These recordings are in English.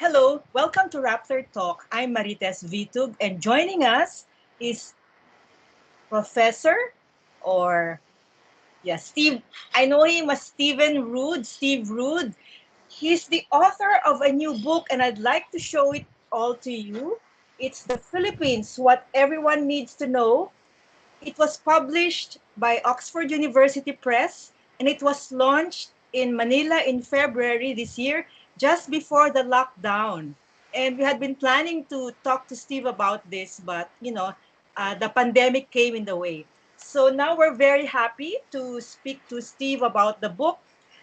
Hello, welcome to Rappler Talk. I'm Marites Vitug, and joining us is Professor or Steve. I know him as Steve Rood. He's the author of a new book, and I'd like to show it all to you. It's The Philippines, What Everyone Needs to Know. It was published by Oxford University Press, and it was launched in Manila in February this year, just before the lockdown. And we had been planning to talk to Steve about this, but the pandemic came in the way. So now we're very happy to speak to Steve about the book.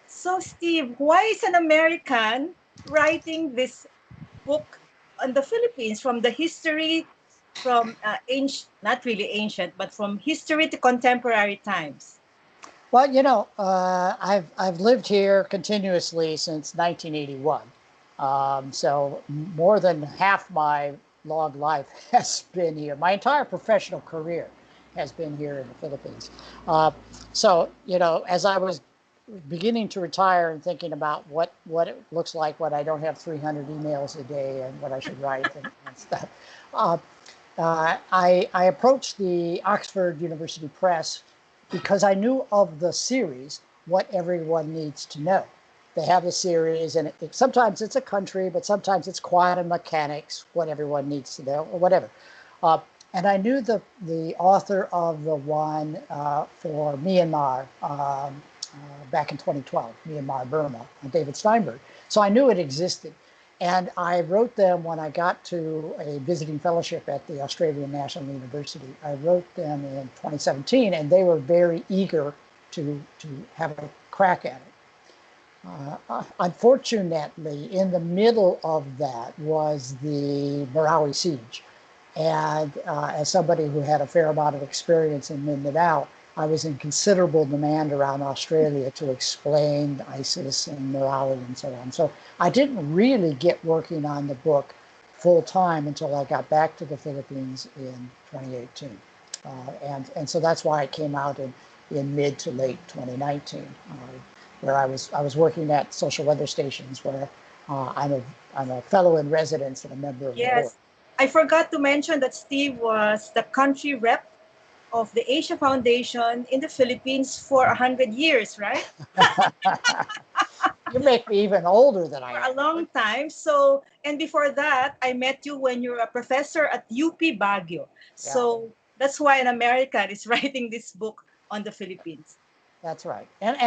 So, Steve, why is an American writing this book on the Philippines, from the history, from ancient, not really ancient, but from history to contemporary times? Well, I've lived here continuously since 1981. So more than half my long life has been here. My entire professional career has been here in the Philippines. Uh, as I was beginning to retire and thinking about what it looks like when I don't have 300 emails a day and what I should write and stuff, uh, I approached the Oxford University Press because I knew of the series, What Everyone Needs to Know. They have a series, and sometimes it's a country, but sometimes it's quantum mechanics, what everyone needs to know, or whatever. And I knew the author of the one for Myanmar back in 2012, Myanmar, Burma, David Steinberg. So I knew it existed. And I wrote them when I got to a visiting fellowship at the Australian National University. I wrote them in 2017, and they were very eager to have a crack at it. Unfortunately, in the middle of that was the Marawi siege. And as somebody who had a fair amount of experience in Mindanao, I was in considerable demand around Australia to explain ISIS and Marawi and so on. So I didn't really get working on the book full time until I got back to the Philippines in 2018. And so that's why it came out in mid to late 2019, where I was working at social weather stations where I'm a fellow in residence and a member of the board. Yes. I forgot to mention that Steve was the country rep of the Asia Foundation in the Philippines for 100 years, right? You make me even older than I For a am. long time. So, and before that, I met you when you were a professor at UP Baguio. Yeah. So that's why an American is writing this book on the Philippines. That's right. And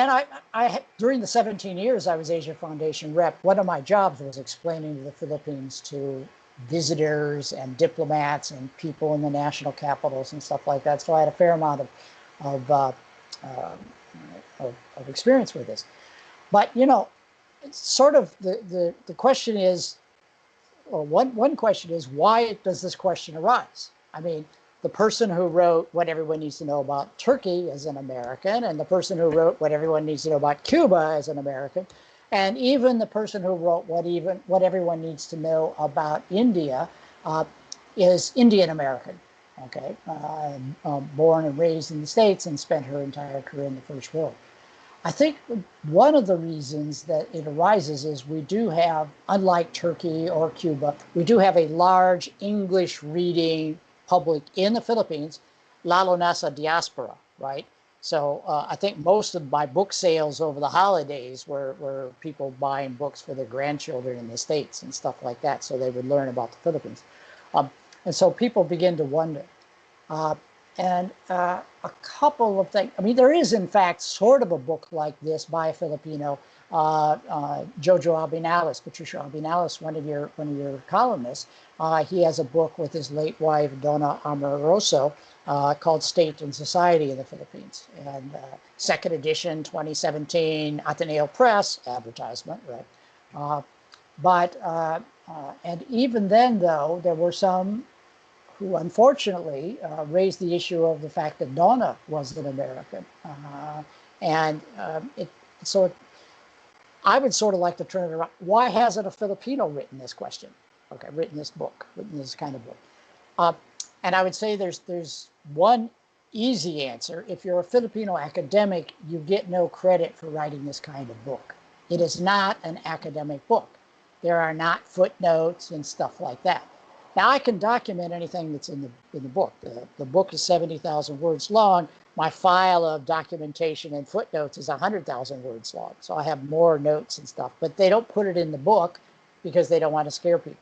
during the 17 years I was Asia Foundation rep, one of my jobs was explaining the Philippines to visitors and diplomats and people in the national capitals and stuff like that. So I had a fair amount of, uh, of experience with this. But, it's sort of the question is, well, one question is, why does this question arise? I mean, the person who wrote What Everyone Needs to Know About Turkey is an American, and the person who wrote What Everyone Needs to Know About Cuba is an American, and even the person who wrote What Everyone Needs to Know About India is Indian American. Okay, born and raised in the States and spent her entire career in the First World. I think one of the reasons that it arises is we do have, unlike Turkey or Cuba, we do have a large English reading public in the Philippines, lalo na sa diaspora, right? So I think most of my book sales over the holidays were people buying books for their grandchildren in the States and stuff like that, so they would learn about the Philippines. And so people begin to wonder. Uh, and a couple of things. I mean, there is, in fact, sort of a book like this by a Filipino, Jojo Abinales, Patricia Abinales, one of your columnists. He has a book with his late wife, Donna Amoroso, called State and Society in the Philippines. And second edition, 2017, Ateneo Press, advertisement, right? Uh, and even then, though, there were some who unfortunately raised the issue of the fact that Donna was an American. And so it, I would sort of like to turn it around. Why hasn't a Filipino written this question? Okay, written this book, written this kind of book. Uh, and I would say there's one easy answer. If you're a Filipino academic, you get no credit for writing this kind of book. It is not an academic book. There are not footnotes and stuff like that. Now I can document anything that's in the book. The book is 70,000 words long. My file of documentation and footnotes is 100,000 words long. So I have more notes and stuff, but they don't put it in the book because they don't want to scare people.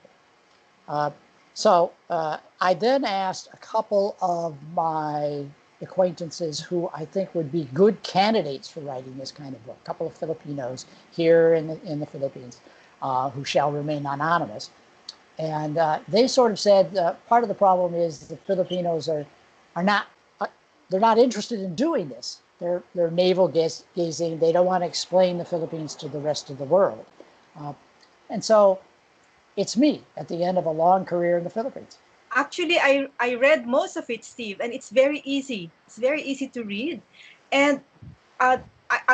I then asked a couple of my acquaintances who I think would be good candidates for writing this kind of book. A couple of Filipinos here in the Philippines who shall remain anonymous. And they sort of said part of the problem is the Filipinos are not they're not interested in doing this. They're navel gazing. They don't want to explain the Philippines to the rest of the world. And so it's me at the end of a long career in the Philippines. Actually, I read most of it, Steve, and it's very easy. It's very easy to read. And I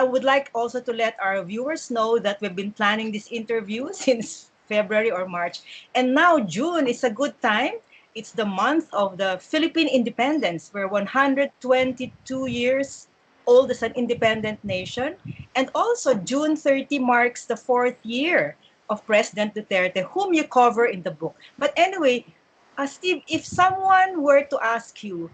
would like also to let our viewers know that we've been planning this interview since February or March. And now June is a good time. It's the month of the Philippine independence. We're 122 years old as an independent nation. And also June 30 marks the 4th year of President Duterte, whom you cover in the book. But anyway, Steve, if someone were to ask you,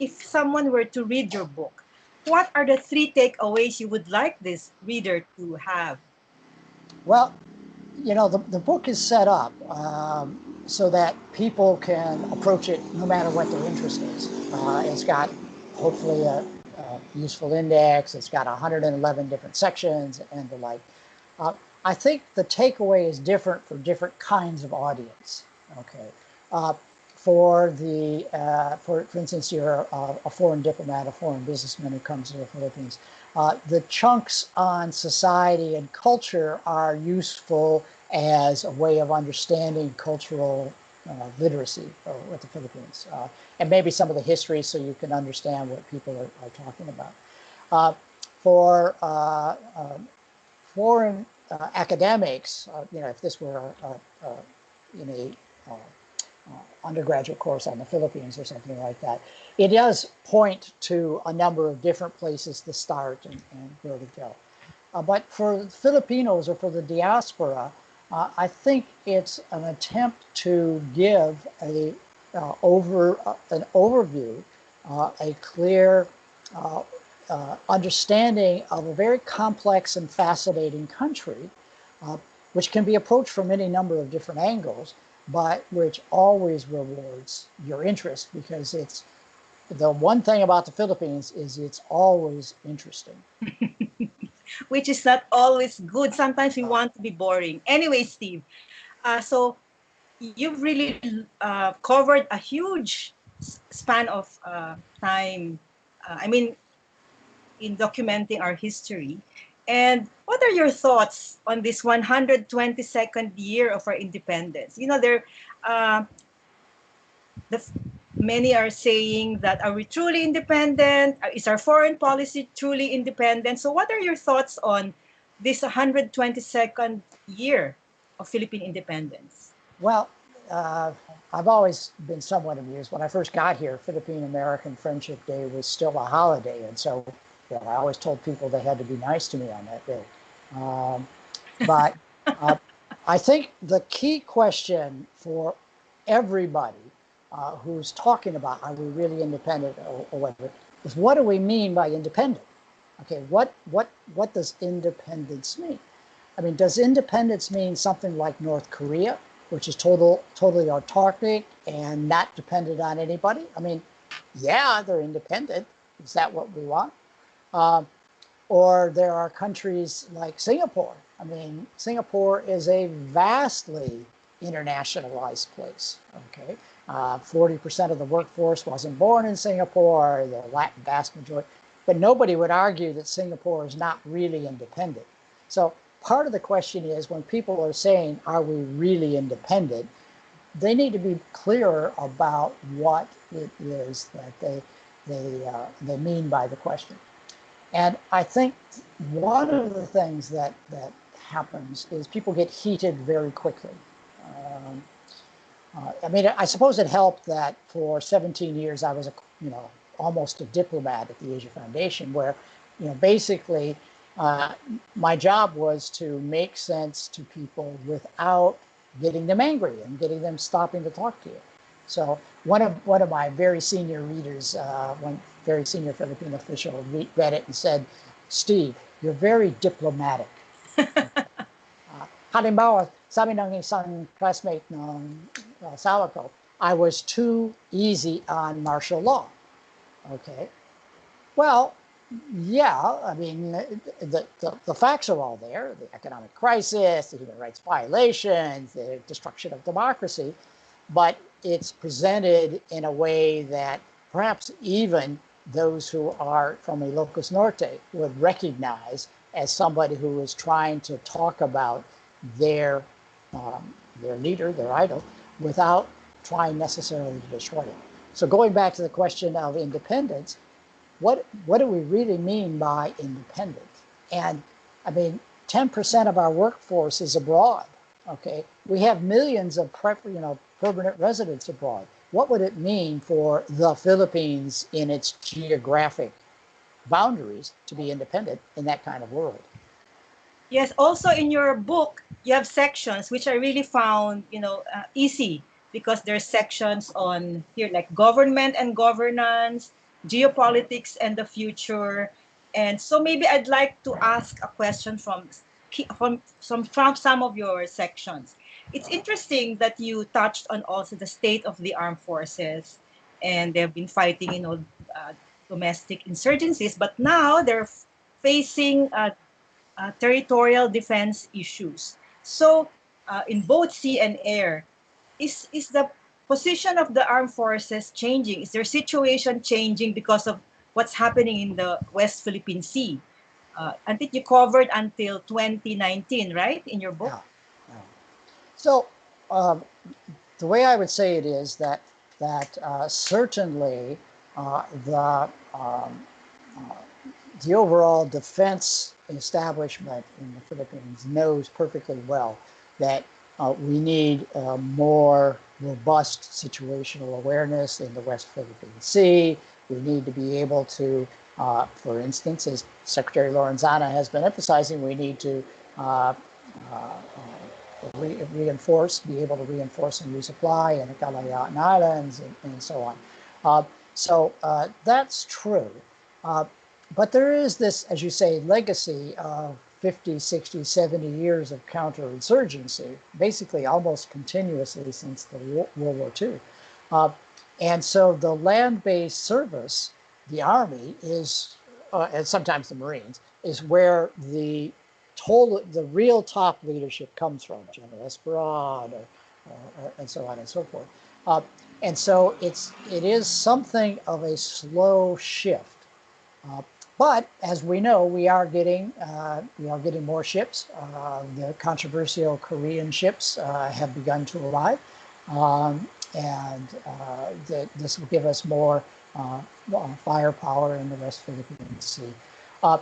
if someone were to read your book, what are the 3 takeaways you would like this reader to have? Well, the book is set up so that people can approach it no matter what their interest is. It's got hopefully a useful index. It's got 111 different sections and the like. I think the takeaway is different for different kinds of audience. Okay, for instance, you're a foreign diplomat, a foreign businessman who comes to the Philippines. The chunks on society and culture are useful as a way of understanding cultural literacy with the Philippines, and maybe some of the history, so you can understand what people are talking about. For foreign academics, if this were in a undergraduate course on the Philippines or something like that, it does point to a number of different places to start and where to go. But for Filipinos or for the diaspora, I think it's an attempt to give an overview, a clear understanding of a very complex and fascinating country, which can be approached from any number of different angles, but which always rewards your interest, because it's the one thing about the Philippines is it's always interesting. Which is not always good. Sometimes we want to be boring. Anyway, Steve, so you've really covered a huge span of time. In documenting our history. And what are your thoughts on this 122nd year of our independence? Uh, the, many are saying that, are we truly independent? Is our foreign policy truly independent? So what are your thoughts on this 122nd year of Philippine independence? Well, I've always been somewhat amused. When I first got here, Philippine-American Friendship Day was still a holiday, and so I always told people they had to be nice to me on that day. But I think the key question for everybody who's talking about are we really independent or whatever is, what do we mean by independent? Okay, what does independence mean? I mean, does independence mean something like North Korea, which is totally autarkic and not dependent on anybody? I mean, yeah, they're independent. Is that what we want? Or there are countries like Singapore. I mean, Singapore is a vastly internationalized place. Okay, 40% of the workforce wasn't born in Singapore. The vast majority, but nobody would argue that Singapore is not really independent. So part of the question is, when people are saying, "Are we really independent?" they need to be clearer about what it is that they mean by the question. And I think one of the things that happens is people get heated very quickly. I mean, I suppose it helped that for 17 years I was almost a diplomat at the Asia Foundation, where basically uh, my job was to make sense to people without getting them angry and getting them stopping to talk to you. So one of my very senior readers, one very senior Philippine official, read it and said, "Steve, you're very diplomatic." Halimbawa, sabi ng isang classmate ng asawa ko, I was too easy on martial law. Okay. Well, yeah, I mean, the facts are all there, the economic crisis, the human rights violations, the destruction of democracy, but it's presented in a way that perhaps even those who are from a locus norte would recognize as somebody who is trying to talk about their their leader, their idol, without trying necessarily to destroy it. So going back to the question of independence, what do we really mean by independent? And I mean, 10% of our workforce is abroad. Okay, we have millions of permanent residents abroad. What would it mean for the Philippines in its geographic boundaries to be independent in that kind of world? Yes, also in your book, you have sections which I really found, easy because there's sections on here like government and governance, geopolitics and the future. And so maybe I'd like to ask a question from some of your sections. It's interesting that you touched on also the state of the armed forces, and they've been fighting, domestic insurgencies, but now they're facing territorial defense issues. So, in both sea and air, is the position of the armed forces changing? Is their situation changing because of what's happening in the West Philippine Sea? I think you covered until 2019, right, in your book? Yeah. Yeah. So um, the way I would say it is that certainly uh, the overall defense establishment in the Philippines knows perfectly well that we need more robust situational awareness in the West Philippine Sea. We need to be able to, for instance, as Secretary Lorenzana has been emphasizing, we need to uh, uh, reinforce, be able to reinforce and resupply in the Kalayaan Islands and so on. That's true. Uh, but there is this, as you say, legacy of 50, 60, 70 years of counterinsurgency, basically almost continuously since the World War II. And so the land-based service, the Army is, and sometimes the Marines, is where the real top leadership comes from, General Esperon, and so on and so forth. Uh, and so it is something of a slow shift. Uh, but as we know, we are getting more ships. The controversial Korean ships have begun to arrive, and this will give us more firepower in the West Philippine Sea. Uh,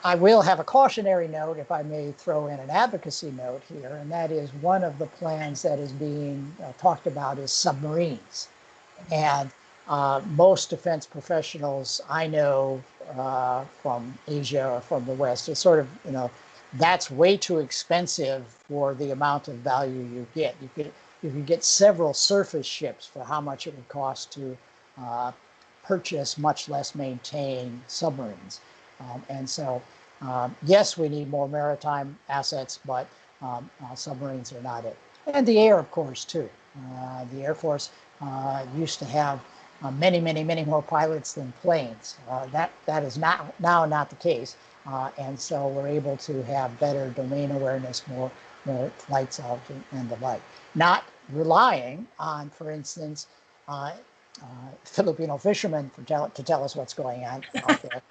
I will have a cautionary note, if I may throw in an advocacy note here, and that is one of the plans that is being talked about is submarines. And most defense professionals I know from Asia or from the West is sort of, that's way too expensive for the amount of value you get. You could get several surface ships for how much it would cost to purchase, much less maintain submarines. And so, yes, we need more maritime assets, but submarines are not it. And the air, of course, too. The Air Force used to have many, many, many more pilots than planes. That is now not the case. And so we're able to have better domain awareness, more flights out and the like. Not relying on, for instance, Filipino fishermen to tell us what's going on out there.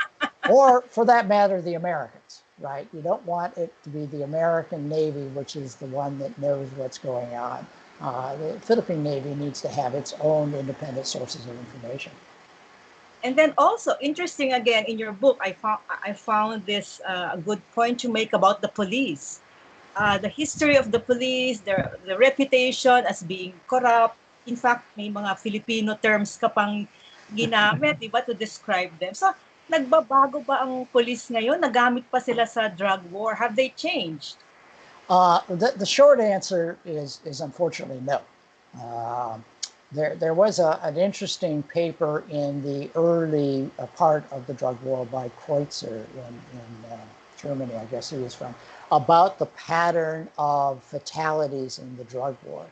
Or for that matter, the Americans, right? You don't want it to be the American Navy, which is the one that knows what's going on. The Philippine Navy needs to have its own independent sources of information. And then also interesting again in your book, I found this a good point to make about the police. The history of the police, the reputation as being corrupt. In fact, may mga Filipino terms ka pang ginamit, di ba, to describe them. So nagbabago ba ang police ngayon? Nagamit pa sila sa drug war? Have they changed? The short answer is unfortunately no. There was an interesting paper in the early part of the drug war by Kreutzer in Germany, I guess he was from, about the pattern of fatalities in the drug war.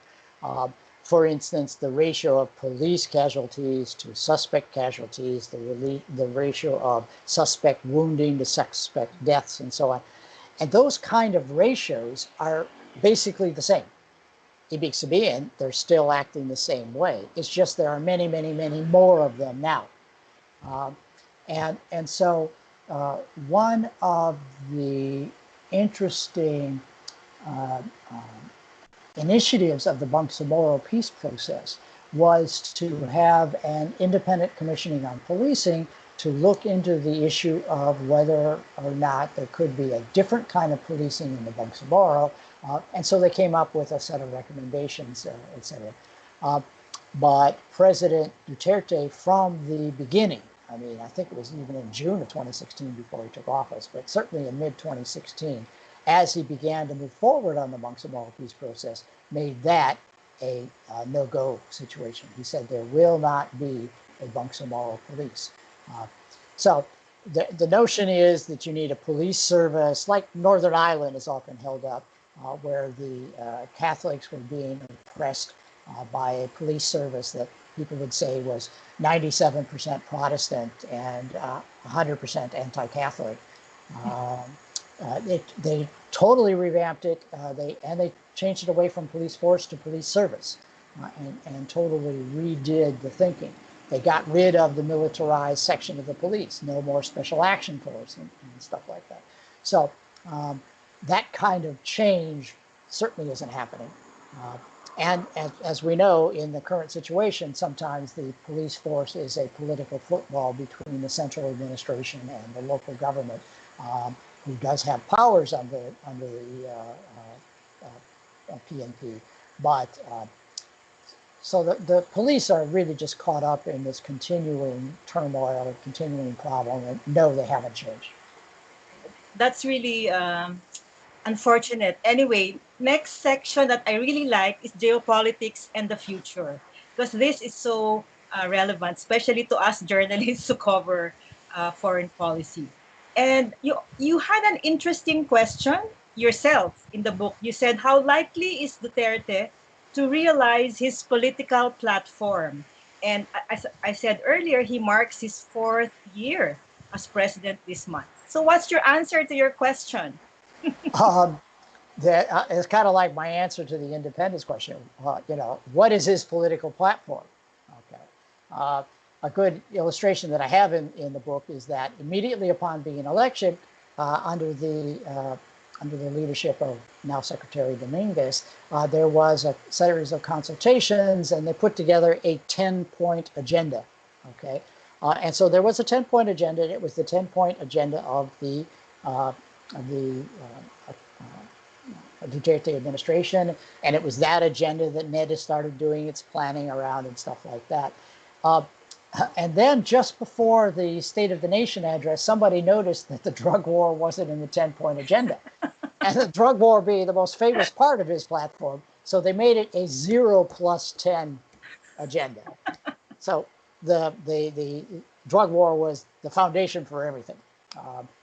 For instance, the ratio of police casualties to suspect casualties, the ratio of suspect wounding to suspect deaths, and so on. And those kind of ratios are basically the same. Ibig sabihin, they're still acting the same way. It's just there are many, many, many more of them now. So one of the interesting initiatives of the Bangsamoro peace process was to have an independent commissioning on policing to look into the issue of whether or not there could be a different kind of policing in the Bangsamoro. And so they came up with a set of recommendations, et cetera. But President Duterte, from the beginning, I mean, I think it was even in June of 2016 before he took office, but certainly in mid-2016, as he began to move forward on the Bangsamoro peace process, made that a no-go situation. He said there will not be a Bangsamoro police. So the notion is that you need a police service, like Northern Ireland is often held up, where the Catholics were being oppressed by a police service that people would say was 97% Protestant and 100% anti-Catholic. They totally revamped it. They changed it away from police force to police service, and totally redid the thinking. They got rid of the militarized section of the police, no more special action force and stuff like that. So that kind of change certainly isn't happening. And as we know, in the current situation, sometimes the police force is a political football between the central administration and the local government, who does have powers under the PNP. But so the police are really just caught up in this continuing turmoil, continuing problem, and no, they haven't changed. That's really unfortunate. Anyway, next section that I really like is geopolitics and the future, because this is so relevant, especially to us journalists who cover foreign policy. And you had an interesting question yourself in the book. You said, how likely is Duterte to realize his political platform? And as I said earlier, he marks his 4th year as president this month. So what's your answer to your question? It's kind of like my answer to the independence question. What is his political platform? Okay. A good illustration that I have in the book is that immediately upon being elected, under the leadership of now Secretary Dominguez, there was a series of consultations, and they put together a 10-point agenda. Okay, and so there was a 10-point agenda, and it was the 10-point agenda of the Duterte administration, and it was that agenda that NEDA started doing its planning around and stuff like that. And then just before the State of the Nation address, somebody noticed that the drug war wasn't in the 10-point agenda. And the drug war being the most famous part of his platform, so they made it a 0+10 agenda. So the drug war was the foundation for everything.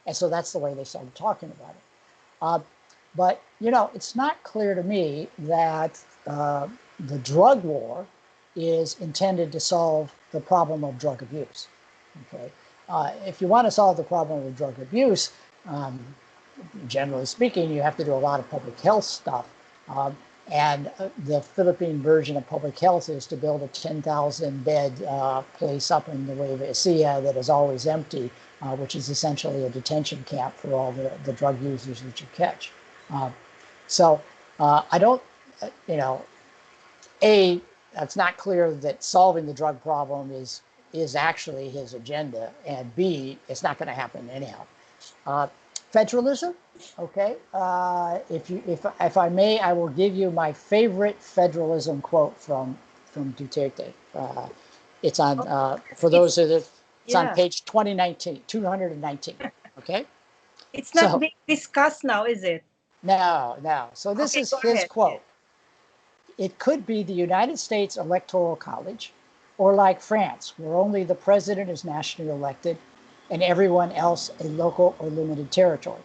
And so that's the way they started talking about it. But, it's not clear to me that the drug war is intended to solve the problem of drug abuse. Okay, if you want to solve the problem of drug abuse, generally speaking, you have to do a lot of public health stuff. And the Philippine version of public health is to build a 10,000-bed place up in Nueva Ecija that is always empty, which is essentially a detention camp for all the drug users that you catch. So I don't, it's not clear that solving the drug problem is actually his agenda, and B, it's not going to happen anyhow. Federalism, okay. If I may, I will give you my favorite federalism quote from Duterte. It's on for those that It's on Yeah. page 2019, 219. Okay. It's not So being discussed now, is it? no. So this Okay, is go his ahead. Yeah. quote. It could be the United States Electoral College, or like France, where only the president is nationally elected and everyone else a local or limited territory.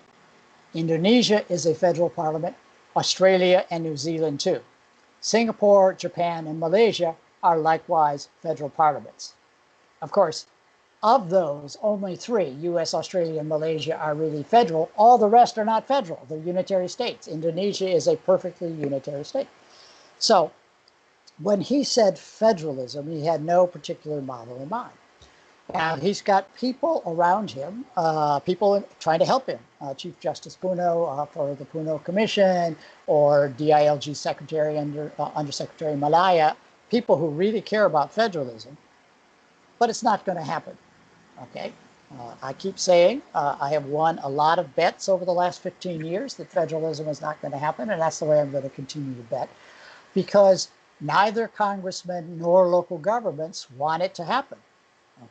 Indonesia is a federal parliament, Australia and New Zealand too. Singapore, Japan, and Malaysia are likewise federal parliaments. Of course, of those, only three, US, Australia, and Malaysia, are really federal. All the rest are not federal. They're unitary states. Indonesia is a perfectly unitary state. So when he said federalism, he had no particular model in mind. And he's got people around him, people trying to help him. Chief Justice Puno for the Puno Commission, or DILG Secretary Undersecretary Malaya, people who really care about federalism, but it's not going to happen. Okay. I keep saying I have won a lot of bets over the last 15 years that federalism is not going to happen, and that's the way I'm going to continue to bet, because neither congressmen nor local governments want it to happen.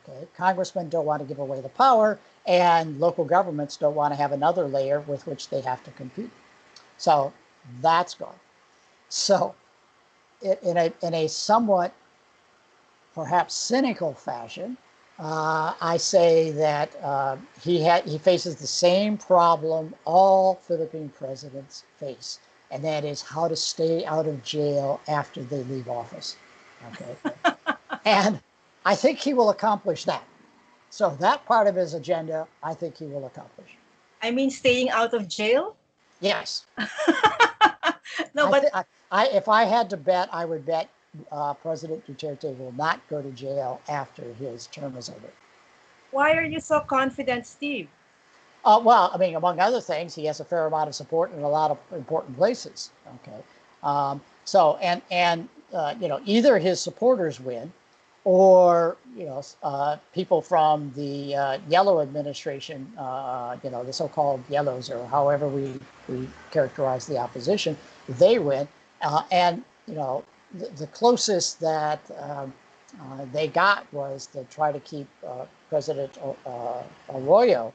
Okay, congressmen don't want to give away the power, and local governments don't want to have another layer with which they have to compete. So that's gone. So in a somewhat perhaps cynical fashion, I say that he faces the same problem all Philippine presidents face, and that is how to stay out of jail after they leave office. Okay, and I think he will accomplish that. So that part of his agenda, I think he will accomplish. I mean, staying out of jail? Yes, No, but if I had to bet, I would bet President Duterte will not go to jail after his term is over. why are you so confident, Steve? Well, I mean, among other things, he has a fair amount of support in a lot of important places. Okay, so you know, either his supporters win, or you know, people from the Yellow administration, you know, the so-called Yellows, or however we characterize the opposition, they win, and you know, the closest that they got was to try to keep President Arroyo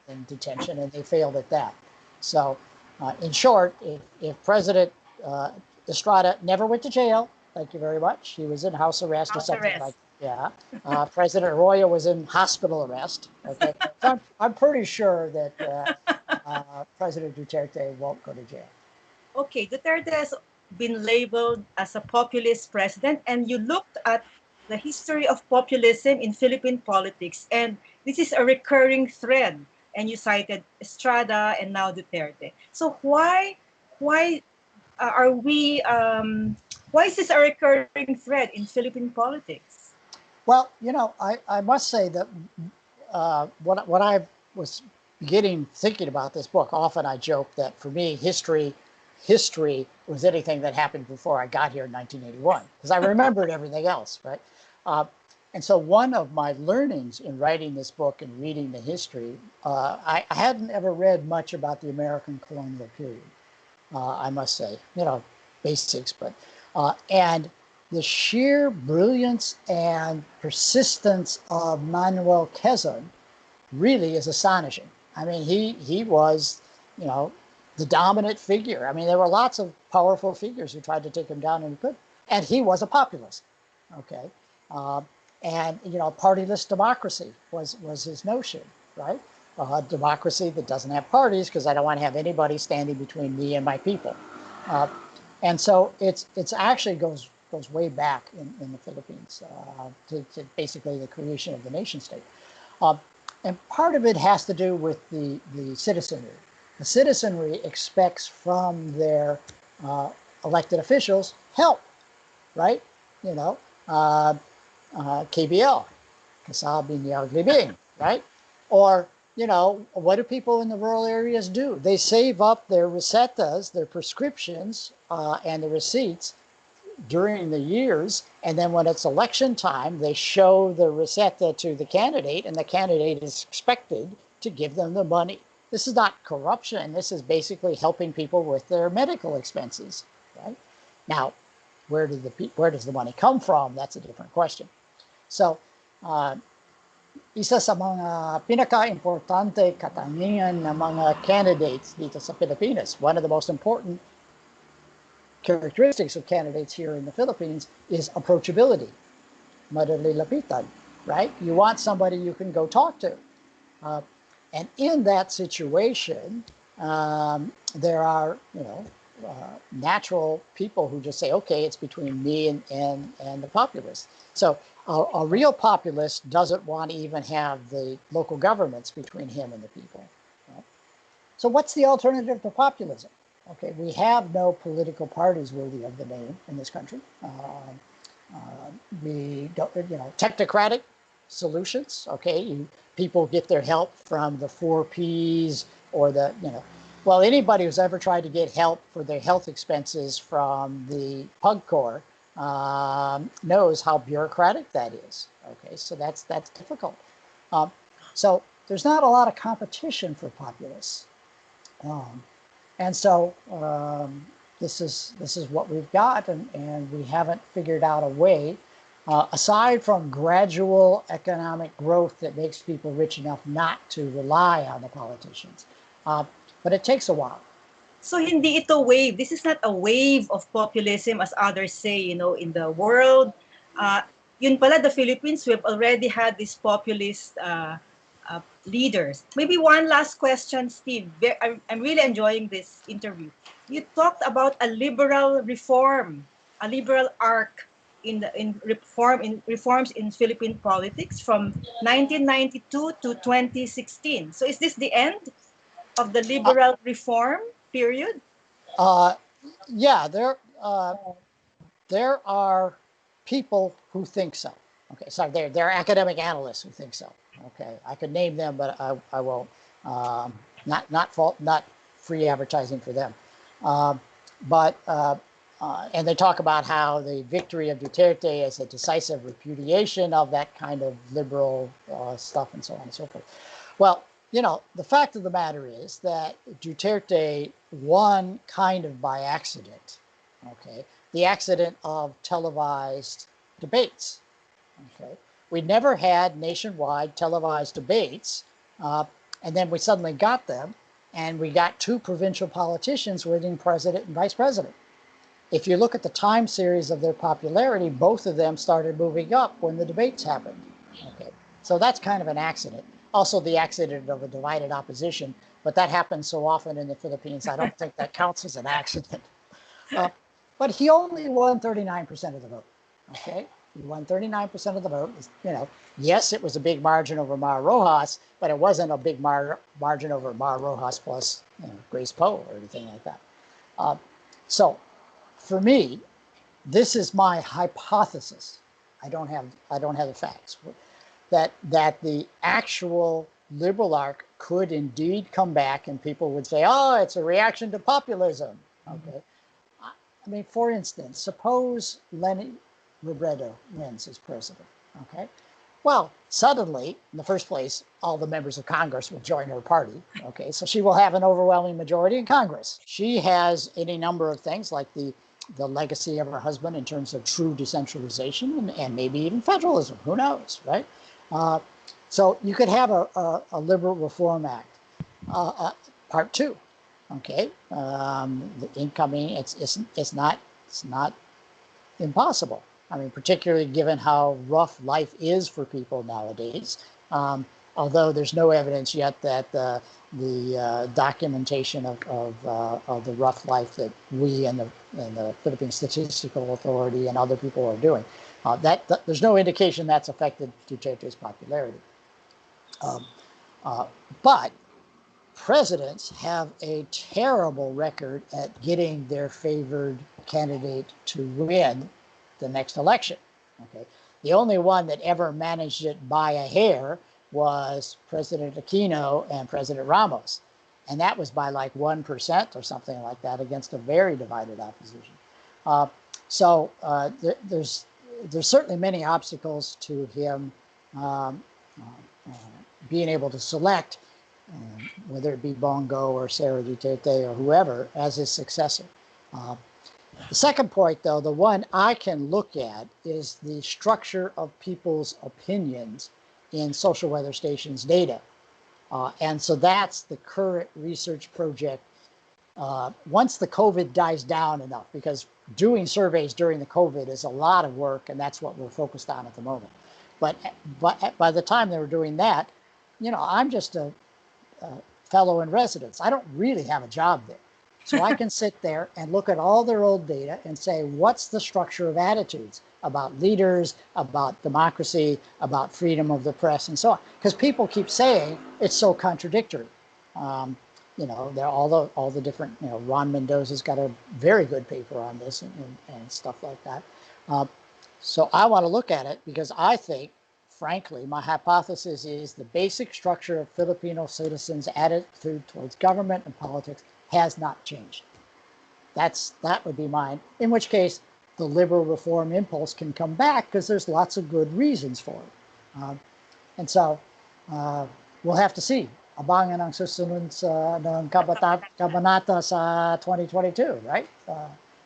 in detention, and they failed at that. So, in short, if President Estrada never went to jail, thank you very much, he was in house arrest or House something arrest. like that. Yeah. President Arroyo was in hospital arrest. Okay, so I'm pretty sure that President Duterte won't go to jail. Okay, Duterte has been labeled as a populist president, and you looked at the history of populism in Philippine politics, and this is a recurring thread. And you cited Estrada and now Duterte. So why are we? Why is this a recurring thread in Philippine politics? Well, you know, I must say that what I was beginning thinking about this book, often I joke that for me, history was anything that happened before I got here in 1981, because I remembered everything else, right? Uh, and so one of my learnings in writing this book and reading the history, I hadn't ever read much about the American colonial period. I must say, you know, basics, but and the sheer brilliance and persistence of Manuel Quezon really is astonishing. I mean, he was, you know, the dominant figure. I mean, there were lots of powerful figures who tried to take him down, and he could. And he was a populist. Okay, uh, and you know, partyless democracy was his notion, right? Democracy that doesn't have parties, because I don't want to have anybody standing between me and my people. Uh, and so it's actually goes way back in the Philippines to basically the creation of the nation state. Uh, and part of it has to do with the citizenry. The citizenry expects from their elected officials help, right? You know, uh, KBL, Kasal Binyag Libing, right? Or, you know, what do people in the rural areas do? They save up their recetas, their prescriptions, and the receipts during the years, and then when it's election time, they show the recetta to the candidate, and the candidate is expected to give them the money. This is not corruption. This is basically helping people with their medical expenses, right? Now, where does the money come from? That's a different question. So, uh, isa sa mga pinaka-importante katangian ng mga candidates dito sa Pilipinas. One of the most important characteristics of candidates here in the Philippines is approachability, madali lapitan, right? You want somebody you can go talk to. Uh, and in that situation, there are, natural people who just say, okay, it's between me and the populace. So a real populist doesn't want to even have the local governments between him and the people. Right? So what's the alternative to populism? Okay, we have no political parties worthy of the name in this country. We don't, technocratic solutions. Okay, people get their help from the 4Ps or well, anybody who's ever tried to get help for their health expenses from the Pug Corps knows how bureaucratic that is. Okay, so that's difficult. So there's not a lot of competition for populists, and so this is what we've got, and we haven't figured out a way. Aside from gradual economic growth that makes people rich enough not to rely on the politicians. But it takes a while. So hindi ito wave. This is not a wave of populism as others say, in the world. Yun pala, the Philippines, we've already had these populist leaders. Maybe one last question, Steve. I'm really enjoying this interview. You talked about a liberal reform, a liberal arc in reforms in Philippine politics from 1992 to 2016. So is this the end of the liberal reform period? Yeah, there are people who think so. Okay, so there are academic analysts who think so. Okay, I could name them, but I won't. Not free advertising for them. But and they talk about how the victory of Duterte is a decisive repudiation of that kind of liberal stuff and so on and so forth. Well, the fact of the matter is that Duterte won kind of by accident. Okay, the accident of televised debates. Okay, we never had nationwide televised debates, and then we suddenly got them, and we got two provincial politicians winning president and vice president. If you look at the time series of their popularity, both of them started moving up when the debates happened. Okay, so that's kind of an accident. Also, the accident of a divided opposition, but that happens so often in the Philippines, I don't think that counts as an accident. But he only won 39% of the vote. Okay, he won 39% of the vote. Yes, it was a big margin over Mar Rojas, but it wasn't a big margin over Mar Rojas plus Grace Poe or anything like that. So, for me, this is my hypothesis. I don't have the facts. That the actual liberal arc could indeed come back, and people would say, "Oh, it's a reaction to populism." Okay, I mean, for instance, suppose Lenny Robredo wins as president. Okay, well, suddenly, in the first place, all the members of Congress will join her party. Okay, so she will have an overwhelming majority in Congress. She has any number of things like the legacy of her husband in terms of true decentralization and maybe even federalism. Who knows, right? So you could have a liberal reform act, part two. Okay, the incoming it's not impossible. I mean, particularly given how rough life is for people nowadays. Although there's no evidence yet that the documentation of the rough life that we and the Philippine Statistical Authority and other people are doing, that there's no indication that's affected Duterte's popularity. But presidents have a terrible record at getting their favored candidate to win the next election. Okay, the only one that ever managed it by a hair was President Aquino and President Ramos, and that was by like 1% or something like that against a very divided opposition. So there's certainly many obstacles to him being able to select, whether it be Bongo or Sara Duterte or whoever, as his successor. The second point, though, the one I can look at, is the structure of people's opinions in social weather stations data. And so that's the current research project. Once the COVID dies down enough, because doing surveys during the COVID is a lot of work, and that's what we're focused on at the moment. But by the time they were doing that, I'm just a fellow in residence. I don't really have a job there. So I can sit there and look at all their old data and say, what's the structure of attitudes about leaders, about democracy, about freedom of the press, and so on? Because people keep saying it's so contradictory. There are all the different, Ron Mendoza's got a very good paper on this and stuff like that. So I want to look at it because I think, frankly, my hypothesis is the basic structure of Filipino citizens' attitude towards government and politics has not changed. That would be mine. In which case, the liberal reform impulse can come back because there's lots of good reasons for it. And so we'll have to see. Abangan ang susunod ng kabanata sa 2022, right?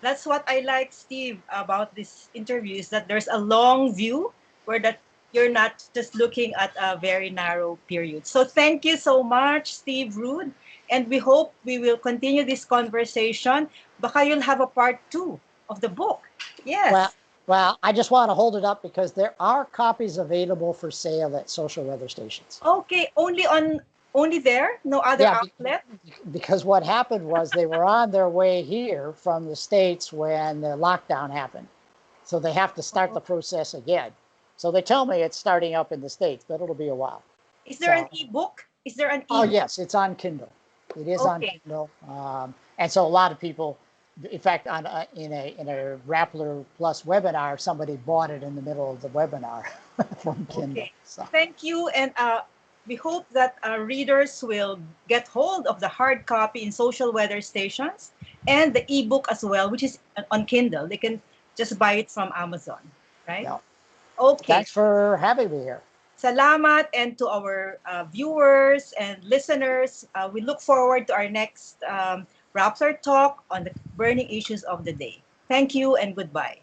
That's what I like, Steve, about this interview is that there's a long view where that you're not just looking at a very narrow period. So thank you so much, Steve Rood. And we hope we will continue this conversation. Baka you'll have a part 2 of the book. Yes. Well, I just want to hold it up because there are copies available for sale at social weather stations. Okay, only there? No other outlet? Because what happened was they were on their way here from the States when the lockdown happened. So they have to start the process again. So they tell me it's starting up in the States, but it'll be a while. Is there an ebook? Is there an ebook? Oh, yes, it's on Kindle. It is on Kindle. And so a lot of people, in fact, in a Rappler Plus webinar, somebody bought it in the middle of the webinar from Kindle. Okay. So. Thank you. And we hope that readers will get hold of the hard copy in social weather stations and the ebook as well, which is on Kindle. They can just buy it from Amazon, right? Yeah. Okay. Thanks for having me here. Salamat, and to our viewers and listeners, we look forward to our next Rappler Talk on the burning issues of the day. Thank you and goodbye.